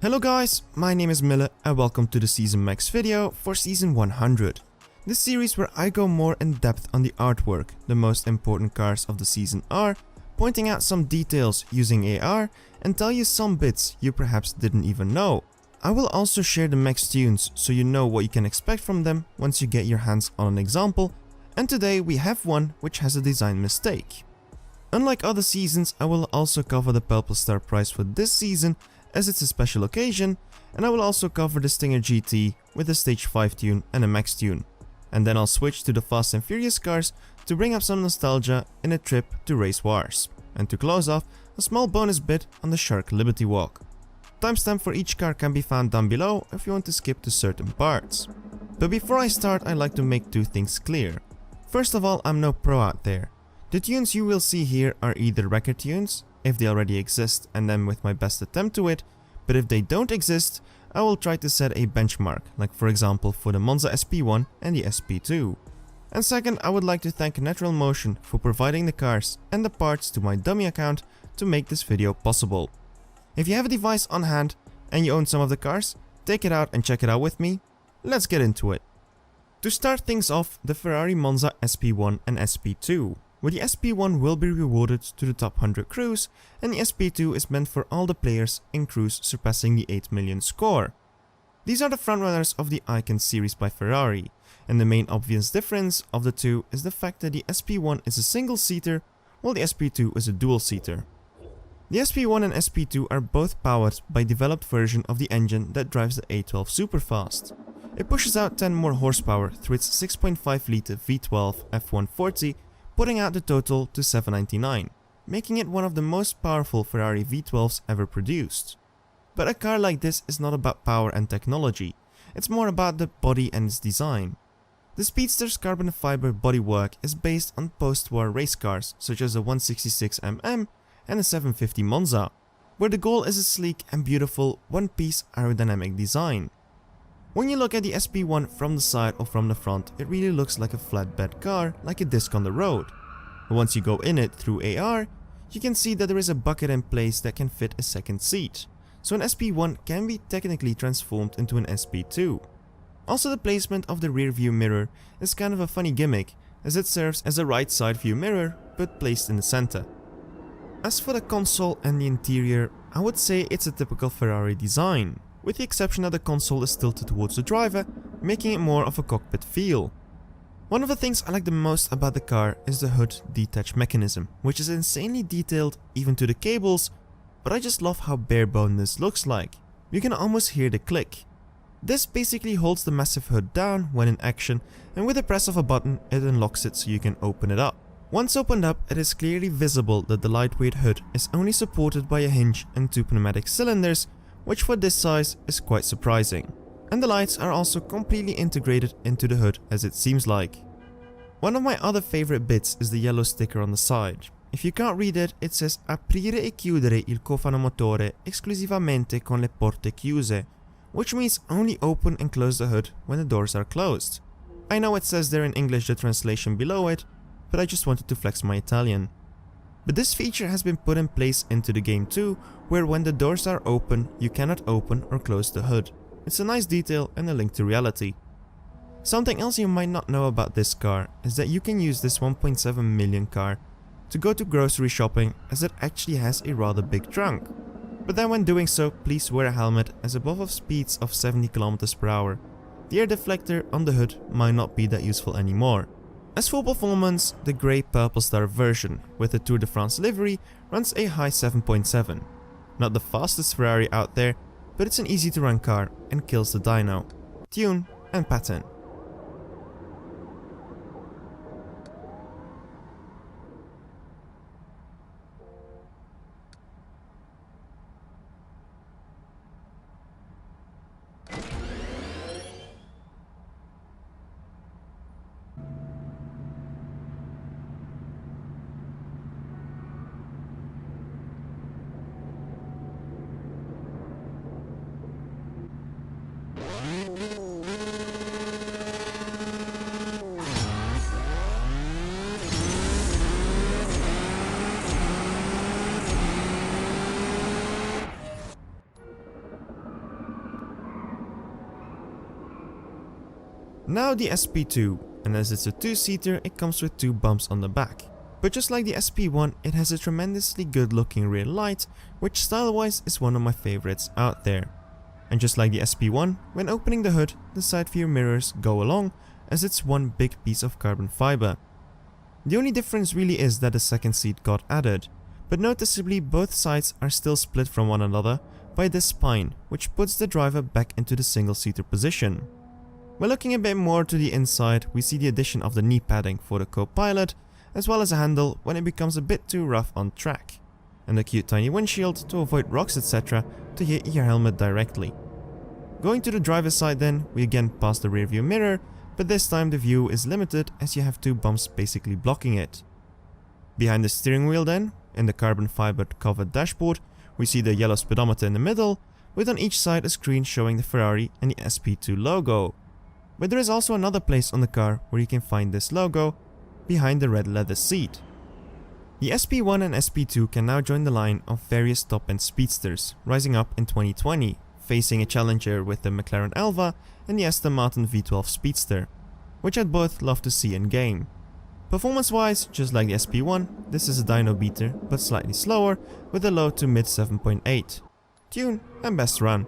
Hello guys, my name is Mille and welcome to the Season Max video for Season 100. This series where I go more in depth on the artwork the most important cars of the season are, pointing out some details using AR and tell you some bits you perhaps didn't even know. I will also share the max tunes so you know what you can expect from them once you get your hands on an example, and today we have one which has a design mistake. Unlike other seasons, I will also cover the Purple Star prize for this season as it's a special occasion, and I will also cover the Stinger GT with a stage 5 tune and a max tune. And then I'll switch to the Fast and Furious cars to bring up some nostalgia in a trip to race wars. And to close off, a small bonus bit on the Shark Libertywalk. Timestamp for each car can be found down below if you want to skip to certain parts. But before I start, I'd like to make two things clear. First of all, I'm no pro out there. The tunes you will see here are either record tunes, if they already exist and then with my best attempt to it, but if they don't exist, I will try to set a benchmark, like for example for the Monza SP1 and the SP2. And second, I would like to thank Natural Motion for providing the cars and the parts to my dummy account to make this video possible. If you have a device on hand and you own some of the cars, take it out and check it out with me. Let's get into it. To start things off, the Ferrari Monza SP1 and SP2. Where the SP1 will be rewarded to the top 100 crews, and the SP2 is meant for all the players in crews surpassing the 8 million score. These are the frontrunners of the Icon series by Ferrari, and the main obvious difference of the two is the fact that the SP1 is a single-seater, while the SP2 is a dual-seater. The SP1 and SP2 are both powered by a developed version of the engine that drives the A12 Superfast. It pushes out 10 more horsepower through its 6.5 litre V12 F140, putting out the total to 799, making it one of the most powerful Ferrari V12s ever produced. But a car like this is not about power and technology, it's more about the body and its design. The Speedster's carbon fiber bodywork is based on post-war race cars such as the 166mm and the 750 Monza, where the goal is a sleek and beautiful one-piece aerodynamic design. When you look at the SP1 from the side or from the front, it really looks like a flatbed car, like a disc on the road. But once you go in it through AR, you can see that there is a bucket in place that can fit a second seat. So an SP1 can be technically transformed into an SP2. Also, the placement of the rear view mirror is kind of a funny gimmick, as it serves as a right side view mirror, but placed in the center. As for the console and the interior, I would say it's a typical Ferrari design, with the exception that the console is tilted towards the driver, making it more of a cockpit feel. One of the things I like the most about the car is the hood detach mechanism, which is insanely detailed even to the cables, but I just love how bare-boned this looks like. You can almost hear the click. This basically holds the massive hood down when in action, and with the press of a button it unlocks it so you can open it up. Once opened up, it is clearly visible that the lightweight hood is only supported by a hinge and two pneumatic cylinders, which for this size is quite surprising. And the lights are also completely integrated into the hood, as it seems like. One of my other favorite bits is the yellow sticker on the side. If you can't read it, it says aprire e chiudere il cofano motore esclusivamente con le porte chiuse, which means only open and close the hood when the doors are closed. I know it says there in English the translation below it, but I just wanted to flex my Italian. But this feature has been put in place into the game too, where when the doors are open, you cannot open or close the hood. It's a nice detail and a link to reality. Something else you might not know about this car is that you can use this 1.7 million car to go to grocery shopping, as it actually has a rather big trunk. But then when doing so, please wear a helmet, as above of speeds of 70 km per hour, the air deflector on the hood might not be that useful anymore. As for performance, the grey Purple Star version with the Tour de France livery runs a high 7.7. Not the fastest Ferrari out there, but it's an easy to run car and kills the dyno, tune and pattern. Now the SP2, and as it's a two-seater, it comes with 2 bumps on the back. But just like the SP1, it has a tremendously good looking rear light, which style-wise is one of my favorites out there. And just like the SP1, when opening the hood, the side view mirrors go along, as it's one big piece of carbon fiber. The only difference really is that the second seat got added, but noticeably both sides are still split from one another by this spine, which puts the driver back into the single-seater position. When looking a bit more to the inside, we see the addition of the knee padding for the co-pilot, as well as a handle when it becomes a bit too rough on track, and a cute tiny windshield to avoid rocks etc. to hit your helmet directly. Going to the driver's side then, we again pass the rear view mirror, but this time the view is limited as you have 2 bumps basically blocking it. Behind the steering wheel then, in the carbon fiber covered dashboard, we see the yellow speedometer in the middle, with on each side a screen showing the Ferrari and the SP2 logo. But there is also another place on the car where you can find this logo, behind the red leather seat. The SP1 and SP2 can now join the line of various top-end speedsters, rising up in 2020, facing a challenger with the McLaren Elva and the Aston Martin V12 Speedster, which I'd both love to see in game. Performance-wise, just like the SP1, this is a dyno beater, but slightly slower, with a low to mid 7.8. Tune and best run.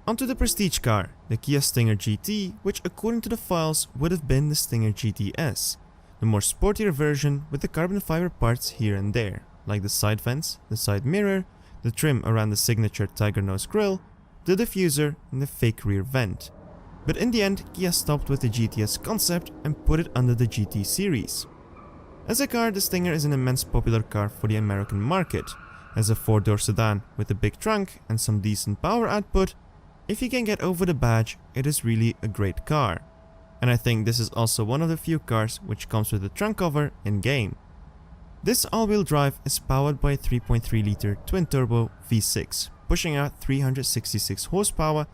Onto the prestige car, the Kia Stinger GT, which according to the files would have been the Stinger GTS, the more sportier version with the carbon fiber parts here and there, like the side vents, the side mirror, the trim around the signature tiger nose grille, the diffuser and the fake rear vent. But in the end, Kia stopped with the GTS concept and put it under the GT series. As a car, the Stinger is an immense popular car for the American market. As a 4-door sedan with a big trunk and some decent power output, if you can get over the badge, it is really a great car. And I think this is also one of the few cars which comes with a trunk cover in-game. This all-wheel drive is powered by a 3.3 liter twin-turbo V6, pushing out 366 horsepower,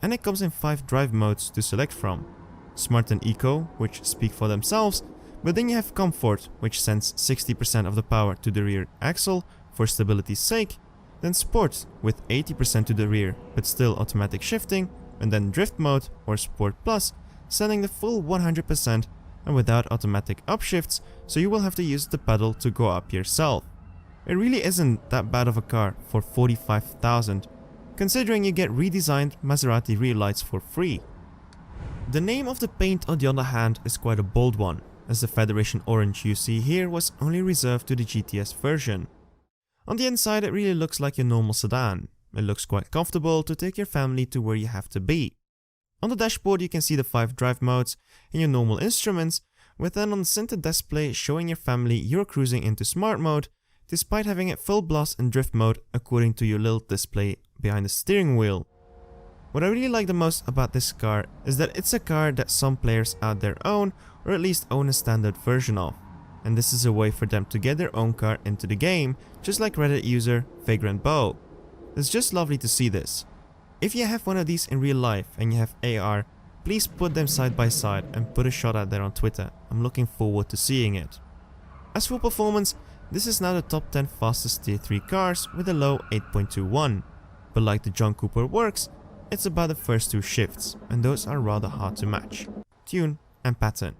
and it comes in 5 drive modes to select from. Smart and Eco, which speak for themselves, but then you have Comfort, which sends 60% of the power to the rear axle for stability's sake, then Sport with 80% to the rear but still automatic shifting, and then Drift mode or Sport Plus, sending the full 100% and without automatic upshifts, so you will have to use the pedal to go up yourself. It really isn't that bad of a car for 45,000, considering you get redesigned Maserati rear lights for free. The name of the paint on the other hand is quite a bold one, as the Federation Orange you see here was only reserved to the GTS version. On the inside it really looks like your normal sedan. It looks quite comfortable to take your family to where you have to be. On the dashboard you can see the 5 drive modes and your normal instruments, with then on the center display showing your family you're cruising into smart mode, despite having it full blast and drift mode according to your little display behind the steering wheel. What I really like the most about this car is that it's a car that some players out there own, or at least own a standard version of. And this is a way for them to get their own car into the game, just like Reddit user Vagrant Bow. It's just lovely to see this. If you have one of these in real life and you have AR, please put them side by side and put a shot out there on Twitter. I'm looking forward to seeing it. As for performance, this is now the top 10 fastest tier 3 cars with a low 8.21. But like the John Cooper works, it's about the first 2 shifts, and those are rather hard to match. Tune and pattern.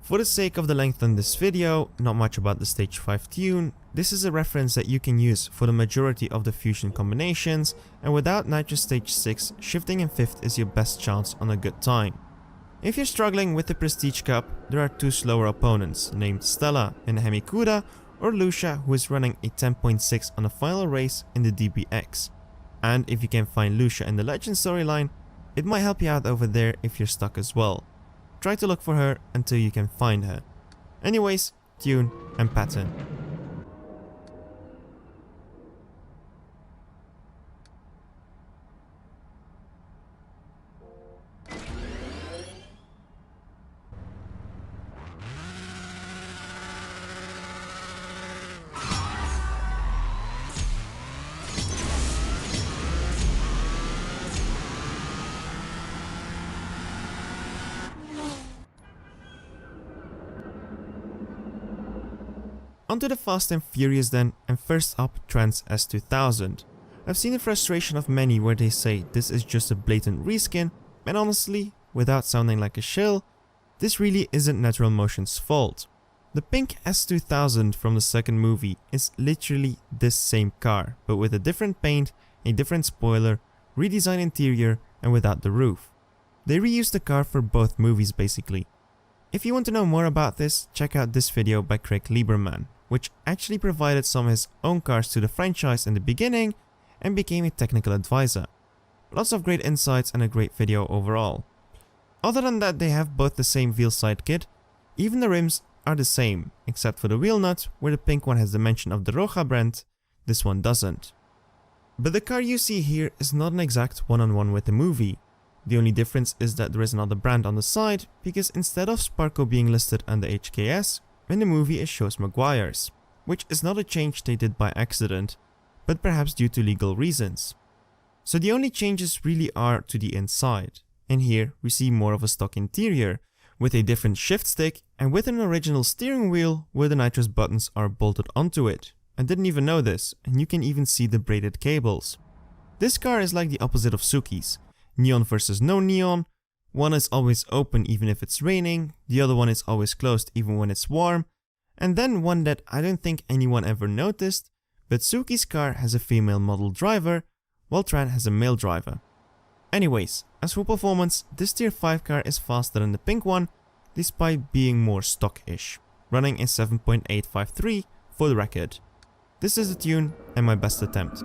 For the sake of the length in this video, not much about the Stage 5 tune. This is a reference that you can use for the majority of the fusion combinations, and without Nitro Stage 6, shifting in 5th is your best chance on a good time. If you're struggling with the Prestige Cup, there are two slower opponents, named Stella in the Hemikuda or Lucia, who is running a 10.6 on the final race in the DBX. And if you can find Lucia in the Legend storyline, it might help you out over there if you're stuck as well. Try to look for her until you can find her. Anyways, tune and pattern. Onto the Fast and Furious then, and first up, Tran's S2000. I've seen the frustration of many where they say this is just a blatant reskin, and honestly, without sounding like a shill, this really isn't Natural Motion's fault. The pink S2000 from the second movie is literally this same car, but with a different paint, a different spoiler, redesigned interior, and without the roof. They reused the car for both movies basically. If you want to know more about this, check out this video by Craig Lieberman, which actually provided some of his own cars to the franchise in the beginning and became a technical advisor. Lots of great insights and a great video overall. Other than that, they have both the same wheel side kit, even the rims are the same, except for the wheel nut, where the pink one has the mention of the Roja brand, this one doesn't. But the car you see here is not an exact one-on-one with the movie. The only difference is that there is another brand on the side, because instead of Sparco being listed under HKS, in the movie it shows Maguire's, which is not a change they did by accident, but perhaps due to legal reasons. So the only changes really are to the inside, and here we see more of a stock interior, with a different shift stick and with an original steering wheel where the nitrous buttons are bolted onto it. I didn't even know this, and you can even see the braided cables. This car is like the opposite of Suki's, neon versus no neon. One is always open even if it's raining, the other one is always closed even when it's warm, and then one that I don't think anyone ever noticed, but Suki's car has a female model driver, while Tran has a male driver. Anyways, as for performance, this tier 5 car is faster than the pink one, despite being more stock-ish, running a 7.853 for the record. This is the tune and my best attempt.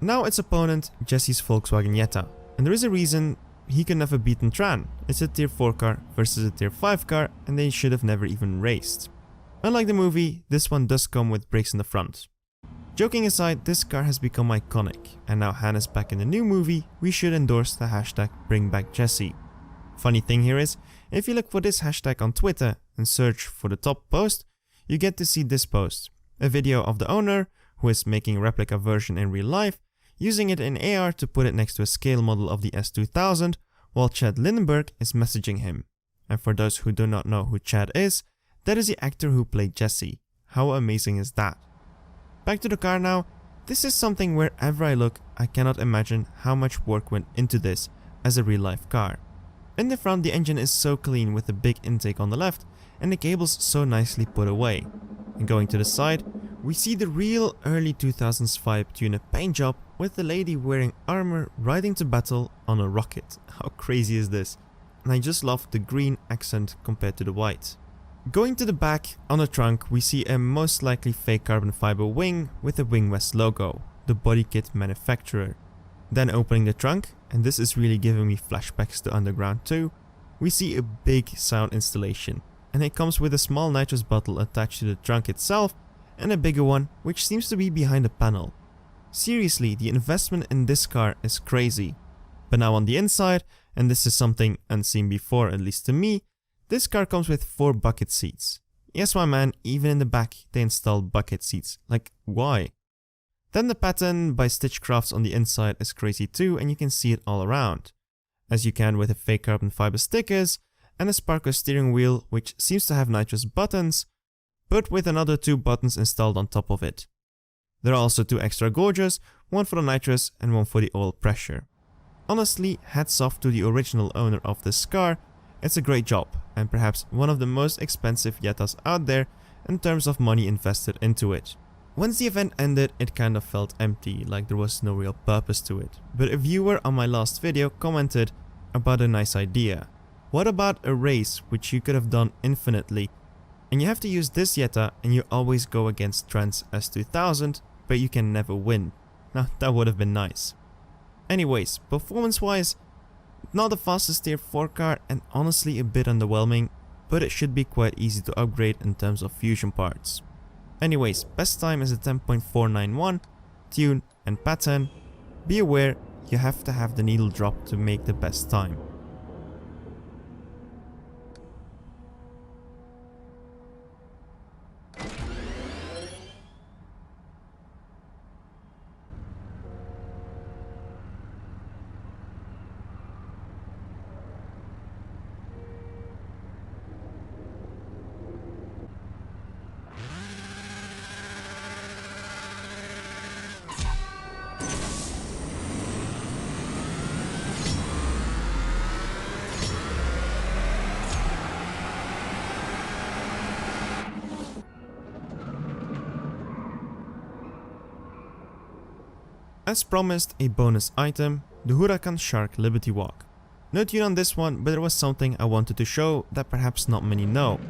Now its opponent, Jesse's Volkswagen Jetta, and there is a reason he could never beaten Tran. It's a tier 4 car versus a tier 5 car, and they should have never even raced. Unlike the movie, this one does come with brakes in the front. Joking aside, this car has become iconic, and now Han is back in the new movie, we should endorse the hashtag #BringBackJesse. Funny thing here is, if you look for this hashtag on Twitter and search for the top post, you get to see this post, a video of the owner, who is making a replica version in real life, using it in AR to put it next to a scale model of the S2000, while Chad Lindenberg is messaging him. And for those who do not know who Chad is, that is the actor who played Jesse. How amazing is that? Back to the car now. This is something wherever I look, I cannot imagine how much work went into this as a real life car. In the front, the engine is so clean with the big intake on the left and the cables so nicely put away. And going to the side, we see the real early 2000s vibe tune-up paint job with the lady wearing armor riding to battle on a rocket. How crazy is this? And I just love the green accent compared to the white. Going to the back, on the trunk, we see a most likely fake carbon fiber wing with the Wing West logo, the body kit manufacturer. Then opening the trunk, and this is really giving me flashbacks to Underground 2, we see a big sound installation. And it comes with a small nitrous bottle attached to the trunk itself, and a bigger one which seems to be behind the panel. Seriously, the investment in this car is crazy. But now on the inside, and this is something unseen before, at least to me, this car comes with 4 bucket seats. Yes, my man, even in the back they installed bucket seats. Like, why? Then the pattern by Stitchcrafts on the inside is crazy too, and you can see it all around. As you can with the fake carbon fiber stickers, and a Sparco steering wheel which seems to have nitrous buttons, but with another 2 buttons installed on top of it. There are also 2 extra gauges, one for the nitrous and one for the oil pressure. Honestly, hats off to the original owner of this car, it's a great job, and perhaps one of the most expensive Jettas out there in terms of money invested into it. Once the event ended, it kind of felt empty, like there was no real purpose to it. But a viewer on my last video commented about a nice idea. What about a race which you could have done infinitely? And you have to use this Jetta and you always go against Tran's S2000, but you can never win. Now that would have been nice. Anyways, performance wise, not the fastest tier 4 car and honestly a bit underwhelming, but it should be quite easy to upgrade in terms of fusion parts. Anyways, best time is a 10.491, tune and pattern. Be aware, you have to have the needle drop to make the best time. As promised, a bonus item, the Huracan Shark Libertywalk. No tune on this one, but there was something I wanted to show that perhaps not many know.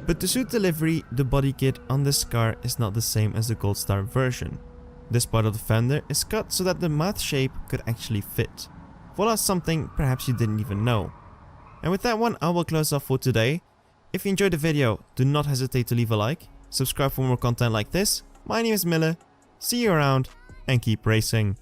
But to suit the livery, the body kit on this car is not the same as the Gold Star version. This part of the fender is cut so that the mouth shape could actually fit. Voila, something perhaps you didn't even know. And with that one, I will close off for today. If you enjoyed the video, do not hesitate to leave a like, subscribe for more content like this. My name is Mille, see you around, and keep racing.